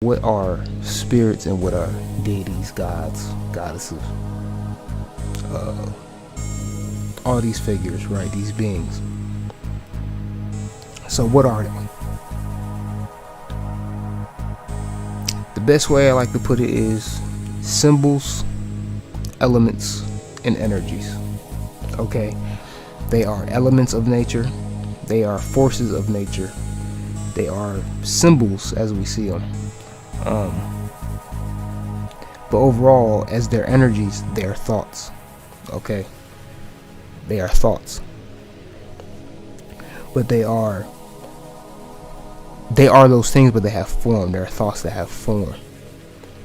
what are spirits and what are deities, gods, goddesses, all these figures, right? These beings. So what are they? The best way I like to put it is symbols, elements, and energies. Okay, they are elements of nature, they are forces of nature, they are symbols as we see them. But overall, as their energies, they are thoughts. Okay, they are thoughts, but they are those things, but they have form. They are thoughts that have form,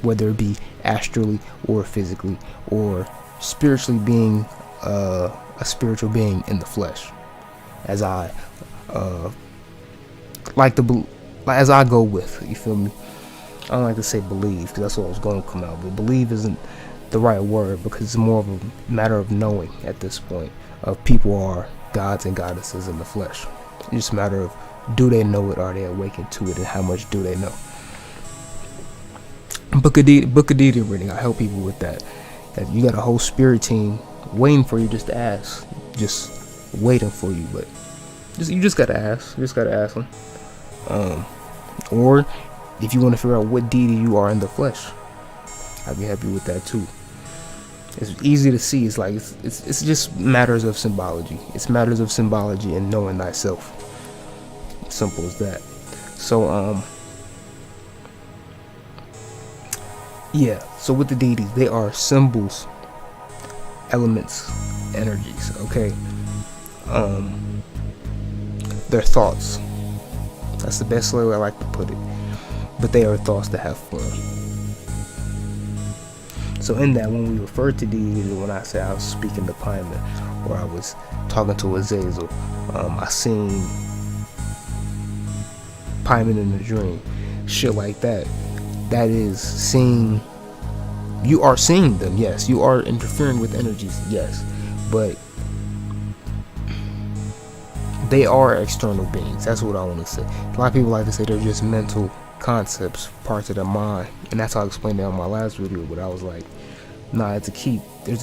whether it be astrally or physically or spiritually, being a spiritual being in the flesh, as I as I go with, you feel me? I don't like to say believe, because that's what I was going to come out, but believe isn't the right word, because it's more of a matter of knowing at this point, of people are gods and goddesses in the flesh. It's just a matter of, do they know it, are they awakened to it, and how much do they know? Book of Deity reading, I help people with that. That you got a whole spirit team waiting for you just to ask, just waiting for you, but you just gotta ask. You just gotta ask them. Or if you want to figure out what deity you are in the flesh, I'd be happy with that too. It's easy to see. It's like it's just matters of symbology. It's matters of symbology and knowing thyself. Simple as that. So yeah, so with the deities, they are symbols, elements, energies, okay? They're thoughts. That's the best way I like to put it. But they are thoughts that have form. So in that, when we refer to deities, when I say I was speaking to Paimon, or I was talking to Azazel, I seen Paimon in a dream, shit like that. That is seeing. You are seeing them, yes. You are interfering with energies, yes. But they are external beings. That's what I want to say. A lot of people like to say they're just mental concepts, parts of the mind, and that's how I explained it on my last video. But I was like, nah, there's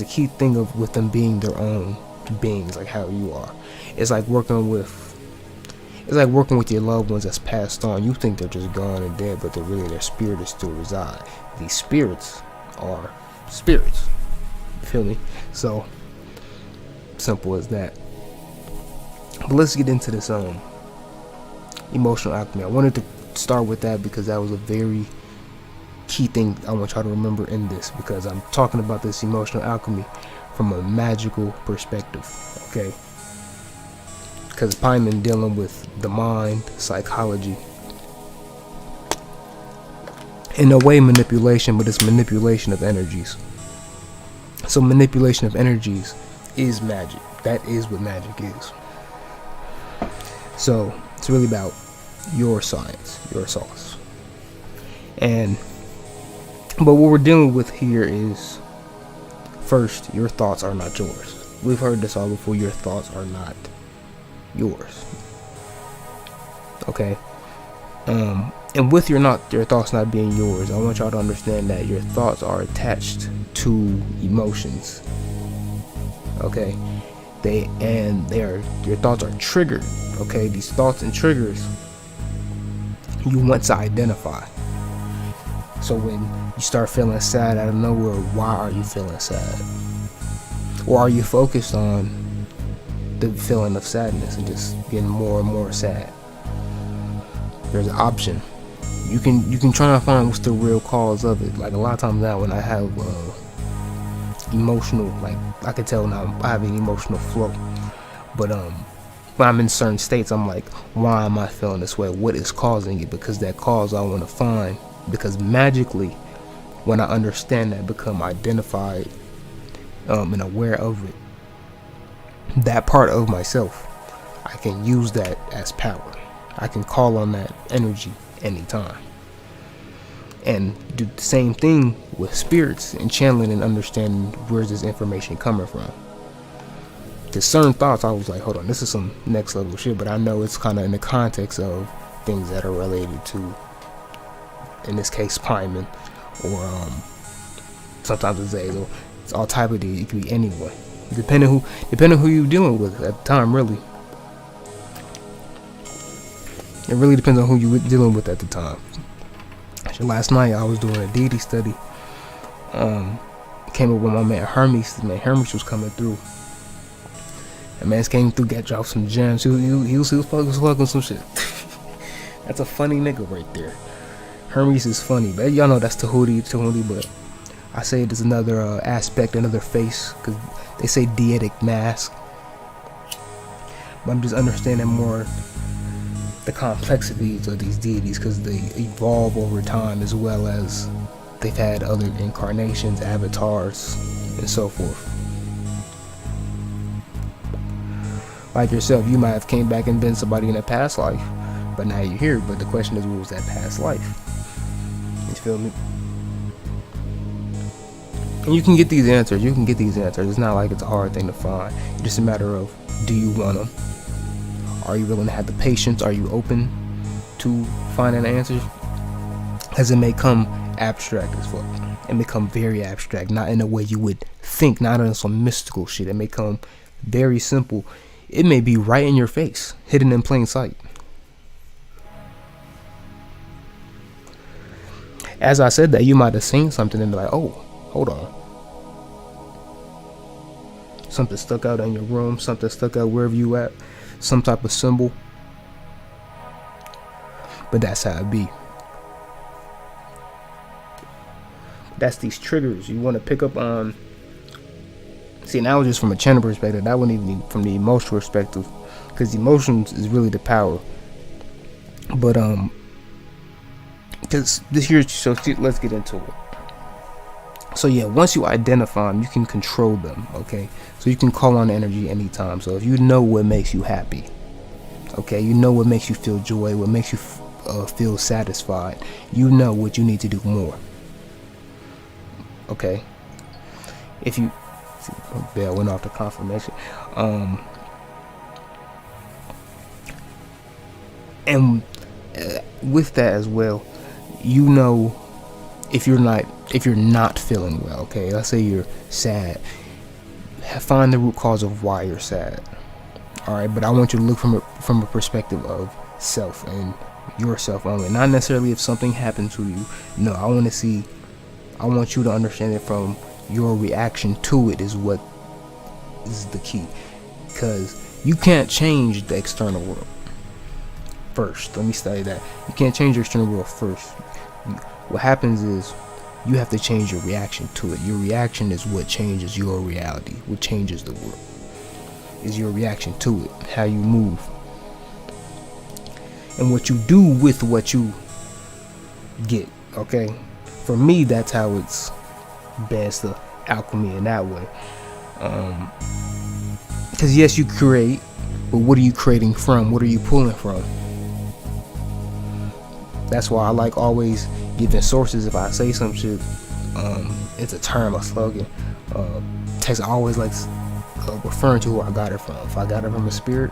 a key thing with them being their own beings, like how you are. It's like working with your loved ones that's passed on. You think they're just gone and dead, but their spirit is still reside. These spirits are spirits. You feel me? So simple as that. But let's get into this emotional alchemy. I wanted to start with that because that was a very key thing I want y'all to remember in this, because I'm talking about this emotional alchemy from a magical perspective, okay? Because Paimon dealing with the mind, psychology, in a way manipulation, but it's manipulation of energies. So manipulation of energies is magic. That is what magic is. So it's really about your science, your sauce. But what we're dealing with here is, first, your thoughts are not yours. We've heard this all before. Your thoughts are not yours. Okay? And with your thoughts not being yours, I want y'all to understand that your thoughts are attached to emotions. Okay? Your thoughts are triggered. Okay? These thoughts and triggers you want to identify. So when you start feeling sad out of nowhere, why are you feeling sad? Or are you focused on the feeling of sadness and just getting more and more sad? There's an option. You can try to find what's the real cause of it. Like a lot of times now, when I have emotional, like I can tell now I have an emotional flow. But when I'm in certain states, I'm like, why am I feeling this way? What is causing it? Because that cause I want to find. Because magically, when I understand that, become identified and aware of it, that part of myself, I can use that as power. I can call on that energy anytime. And do the same thing with spirits and channeling and understanding where's this information coming from. Because certain thoughts, I was like, hold on, this is some next level shit, but I know it's kind of in the context of things that are related to in this case Paimon, or sometimes it's Azazel. It's all type of deity. It could be anyone, depending who you're dealing with at the time. Really, it really depends on who you're dealing with at the time. So last night I was doing a deity study. Came up with my man Hermes. Man, Hermes was coming through. And man came through, got dropped some gems. He was fucking some shit. That's a funny nigga right there. Hermes is funny, but y'all know that's Tahuti, but I say it is another aspect, another face, because they say deitic mask. But I'm just understanding more the complexities of these deities, because they evolve over time, as well as they've had other incarnations, avatars, and so forth. Like yourself, you might have came back and been somebody in a past life, but now you're here. But the question is, what was that past life? You feel me? And you can get these answers. It's not like it's a hard thing to find. It's just a matter of, do you want them? Are you willing to have the patience? Are you open to finding answers? Because it may come abstract as fuck. It may come very abstract, not in a way you would think, not on some mystical shit. It may come very simple. It may be right in your face, hidden in plain sight. As I said that, you might have seen something and be like, oh, hold on. Something stuck out in your room, something stuck out wherever you at, some type of symbol. But that's how it be. That's these triggers you want to pick up on. See, now just from a channel perspective, that wouldn't even be from the emotional perspective, because emotions is really the power. But because this here, so let's get into it. So yeah, once you identify them, you can control them. Okay, so you can call on energy anytime. So if you know what makes you happy, okay, you know what makes you feel joy, what makes you feel satisfied, you know what you need to do more. Okay, if you see, bell went off the confirmation, and with that as well, you know, if you're not feeling well. Okay, let's say you're sad, find the root cause of why you're sad. All right, but I want you to look from a perspective of self and yourself only, not necessarily if something happened to you. No, I want you to understand it from your reaction to it is what is the key, because you can't change the external world first. Let me say that you can't change your external world first. What happens is you have to change your reaction to it. Your reaction is what changes your reality, what changes the world. Is your reaction to it, how you move, and what you do with what you get. Okay, for me, that's how it's best to alchemy in that way. Because yes, you create, but what are you creating from? What are you pulling from? That's why I like always giving sources. If I say some shit, it's a term, a slogan, text. I always like referring to who I got it from. If I got it from a spirit,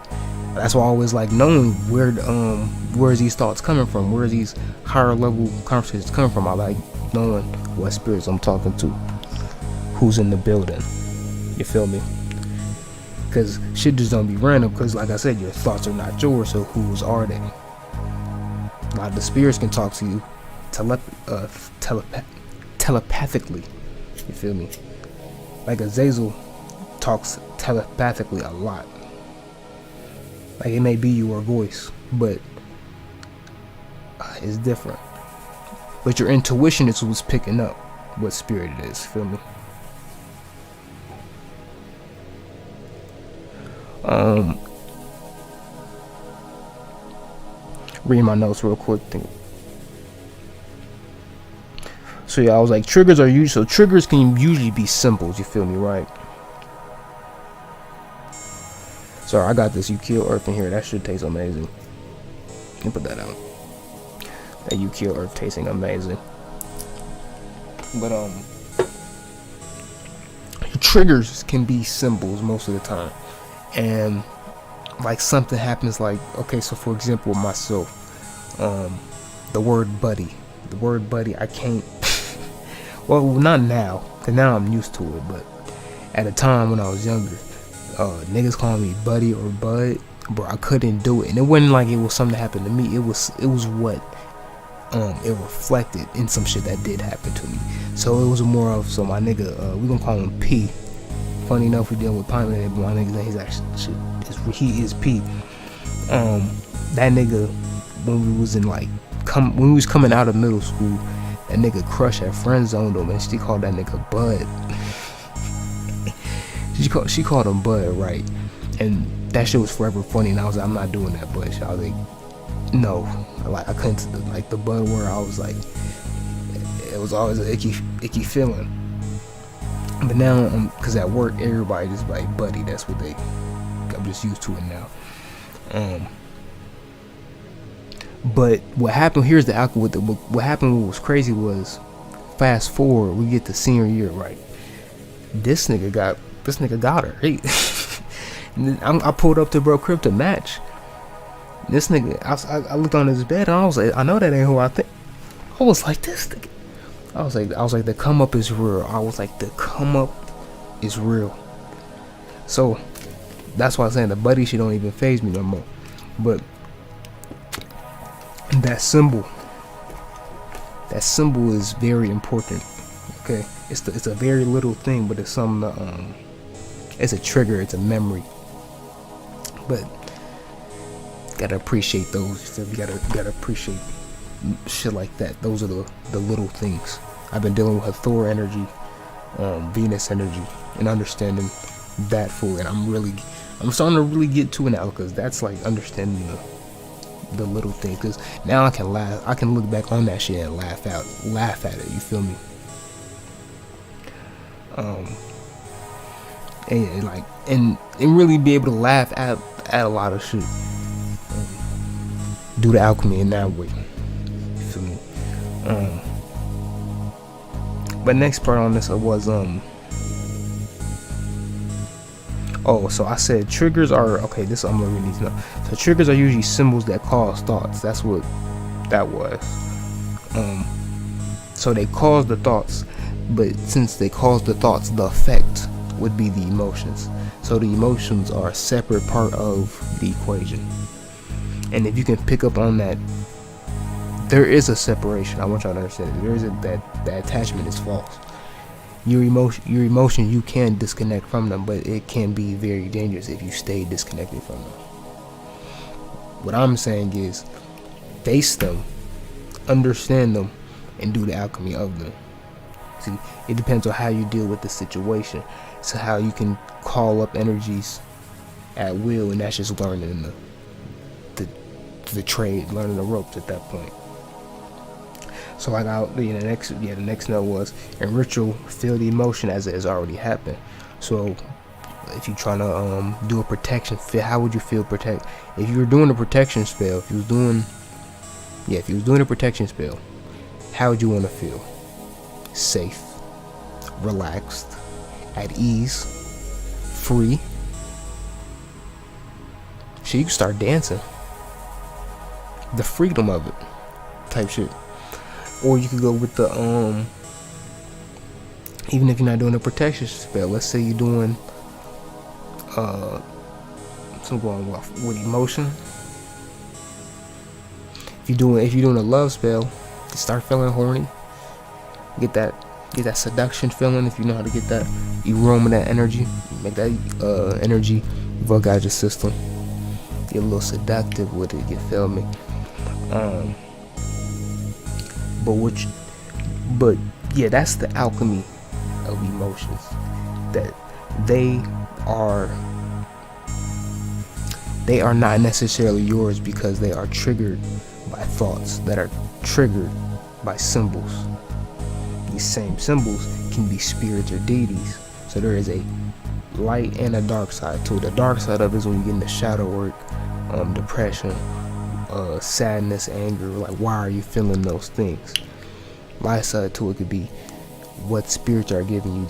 that's why I always like knowing where's these thoughts coming from, where's these higher level conversations coming from. I like knowing what spirits I'm talking to, who's in the building. You feel me? Because shit just don't be random. Because like I said, your thoughts are not yours. So whose are they? A lot of the spirits can talk to you telepathically. You feel me? Like Azazel talks telepathically a lot. Like it may be your voice, but it's different. But your intuition is what's picking up what spirit it is. Feel me? Read my notes real quick. So yeah, I was like, triggers are usually, so triggers can usually be symbols. You feel me, right? Sorry, I got this Ukiyo Earf in here. That shit tastes amazing. Let me put that out. That Ukiyo Earf tasting amazing. But triggers can be symbols most of the time. And like something happens, like, okay, so for example, myself, the word buddy, the word buddy, I can't. Well, not now, cause now I'm used to it. But at a time when I was younger, niggas calling me buddy or bud, bro, I couldn't do it. And it wasn't like it was something that happened to me. It was what it reflected in some shit that did happen to me. So it was more of, so my nigga, we gonna call him P. Funny enough, we dealing with Paimon, but my nigga's name is actually he is P. That nigga, when we was in like when we was coming out of middle school, that nigga crush had friend zoned him, and she called that nigga Bud. she called him Bud, right? And that shit was forever funny, and I was like, I'm not doing that Bud shit. I was like, no, like I couldn't, like the Bud word. I was like, it was always an icky feeling. But now, cause at work everybody just like buddy. That's what I'm just used to it now. But what happened, here's the alchemy. What happened, what was crazy was, fast forward, we get to senior year, right? This nigga got her. I pulled up to Bro Crib to match. This nigga, I looked on his bed and I was like, I know that ain't who I think. I was like, this nigga. I was like, the come up is real. I was like, the come up is real. So that's why I'm saying the buddy shit don't even faze me no more. But that symbol is very important. Okay, it's a very little thing, but it's something it's a trigger, it's a memory. But gotta appreciate those. You gotta appreciate shit like that. Those are the little things. I've been dealing with Thor energy, Venus energy, and understanding that fully. And I'm starting to really get to it now, because that's like understanding the little things. Because now I can laugh. I can look back on that shit and laugh at it. You feel me? And really be able to laugh at a lot of shit. Do the alchemy in that way. You feel me? But next part on this was so I said triggers are this I'm gonna really need to know. So triggers are usually symbols that cause thoughts. That's what that was. So they cause the thoughts, but since they cause the thoughts, the effect would be the emotions. So the emotions are a separate part of the equation. And if you can pick up on that, there is a separation. I want y'all to understand it. There is that attachment is false. Your emotion, you can disconnect from them, but it can be very dangerous if you stay disconnected from them. What I'm saying is, face them, understand them, and do the alchemy of them. See, it depends on how you deal with the situation. So how you can call up energies at will, and that's just learning the trade, learning the ropes at that point. So like the next note was, in ritual, feel the emotion as it has already happened. So if you're trying to do a protection, how would you feel protect? If you were doing a protection spell, if you was doing a protection spell, how would you want to feel? Safe, relaxed, at ease, free. So you can start dancing. The freedom of it, type shit. Or you could go with the even if you're not doing a protection spell, let's say you're doing some going with emotion. If you're doing a love spell, you start feeling horny. Get that seduction feeling. If you know how to get that, you roam with that energy, make that energy work out your system. Get a little seductive with it. You feel me? But yeah, that's the alchemy of emotions. That they are not necessarily yours, because they are triggered by thoughts that are triggered by symbols. These same symbols can be spirits or deities. So there is a light and a dark side to it. The dark side of it is when you get into shadow work, depression, sadness, anger. Like, why are you feeling those things? Light side to it could be what spirits are giving you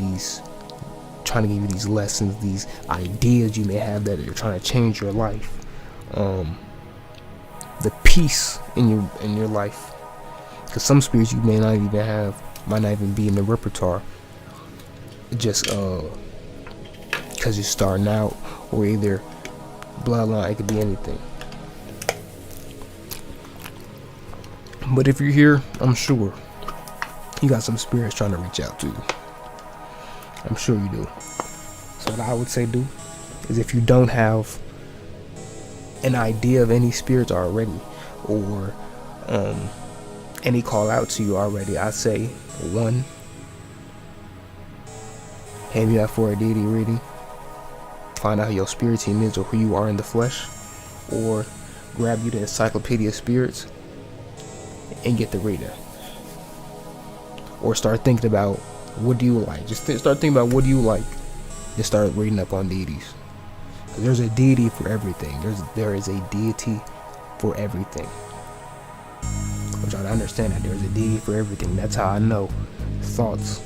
trying to give you these lessons, these ideas you may have that are trying to change your life. The peace in your life. Because some spirits you may not even have, might not even be in the repertoire. Just because you're starting out, or either bloodline, it could be anything. But if you're here, I'm sure you got some spirits trying to reach out to you. I'm sure you do. So what I would say do is, if you don't have an idea of any spirits already, or any call out to you already, I say, one, have you up for a deity reading, find out who your spirit team is or who you are in the flesh, or grab you the Encyclopedia of Spirits and get the reading. Or start thinking about, what do you like? Just start thinking about, what do you like? Just start reading up on deities. There's a deity for everything. There is a deity for everything. I want y'all to understand that there's a deity for everything. That's how I know thoughts.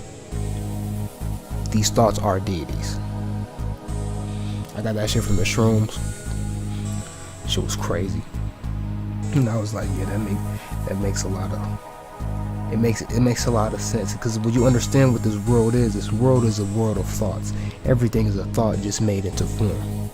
These thoughts are deities. I got that shit from the shrooms. Shit was crazy. And I was like, yeah, that makes a lot of. It makes a lot of sense, because when you understand what this world is a world of thoughts. Everything is a thought just made into form.